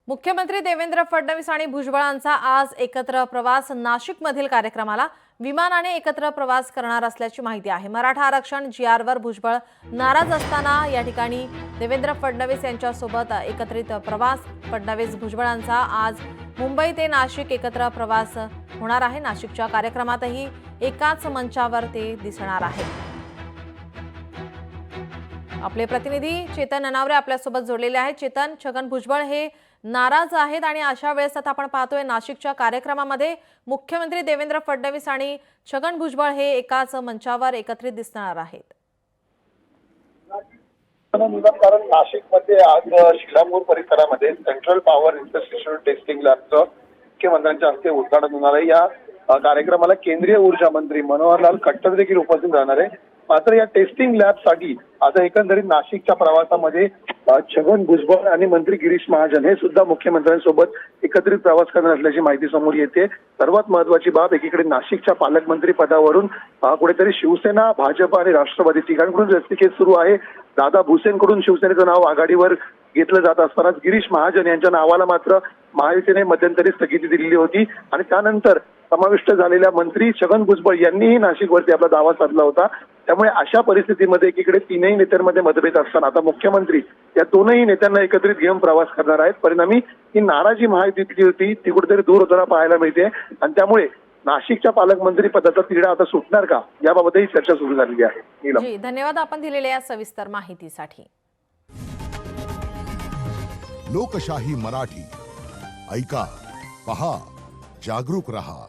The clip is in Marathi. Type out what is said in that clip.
मुख्यमंत्री देवेंद्र फडणवीस आणि भुजबळांचा आज एकत्र प्रवास नाशिकमधील कार्यक्रमाला विमानाने एकत्र प्रवास करणार असल्याची माहिती आहे। मराठा आरक्षण जीआरवर भुजबळ नाराज असताना या ठिकाणी देवेंद्र फडणवीस यांच्यासोबत एकत्रित प्रवास फडणवीस भुजबळांचा आज मुंबई ते नाशिक एकत्र प्रवास होणार आहे। नाशिकच्या कार्यक्रमातही एकाच मंचावर ते दिसणार आहेत। आपले प्रतिनिधी चेतन ननावरे आपल्यासोबत जोडलेले आहेत। चेतन, छगन भुजबळ हे नाराज आहेत आणि अशा वेळेस आता आपण पाहतोय नाशिकच्या कार्यक्रमामध्ये मुख्यमंत्री देवेंद्र फडणवीस आणि छगन भुजबळ हे एकाच मंचावर एकत्रित दिसणार आहेत। कारण नाशिकमध्ये आज शिलापूर परिसरामध्ये सेंट्रल पॉवर इन्फ्रास्ट्रक्चर टेस्टिंग लॅबचं मुख्यमंत्र्यांच्या हस्ते उद्घाटन होणार आहे। या कार्यक्रमाला केंद्रीय ऊर्जा मंत्री मनोहरलाल खट्टर देखील उपस्थित राहणार आहे। मात्र या टेस्टिंग लॅबसाठी आता एकंदरीत नाशिकच्या प्रवासामध्ये छगन भुजबळ आणि मंत्री गिरीश महाजन हे सुद्धा मुख्यमंत्र्यांसोबत एकत्रित प्रवास करणार असल्याची माहिती समोर येते। सर्वात महत्त्वाची बाब, एकीकडे नाशिकच्या पालकमंत्री पदावरून कुठेतरी शिवसेना, भाजप आणि राष्ट्रवादी तिघांकडून रस्तिकेत सुरू आहे। दादा भुसेंकडून शिवसेनेचं नाव आघाडीवर घेतलं जात असतानाच गिरीश महाजन यांच्या नावाला मात्र महायुतीने मध्यंतरी स्थगिती दिलेली होती आणि त्यानंतर समाविष्ट झालेल्या मंत्री छगन भुजबळ यांनीही नाशिकवरती आपला दावा साधला होता। त्यामुळे अशा परिस्थितीमध्ये एकीकडे तीनही नेत्यांमध्ये मतभेद असताना आता मुख्यमंत्री या दोनही नेत्यांना एकत्रित घेऊन प्रवास करणार आहेत। परिणामी ही नाराजी महायुतीची होती ती कुठेतरी दूर होताना पाहायला मिळते आणि त्यामुळे नाशिकच्या पालकमंत्री पदाचा तिढा आता सुटणार का याबाबतही चर्चा सुरू झालेली आहे। जी, धन्यवाद आपण दिलेल्या या सविस्तर माहितीसाठी। लोकशाही मराठी ऐका, पहा, जागरूक रहा।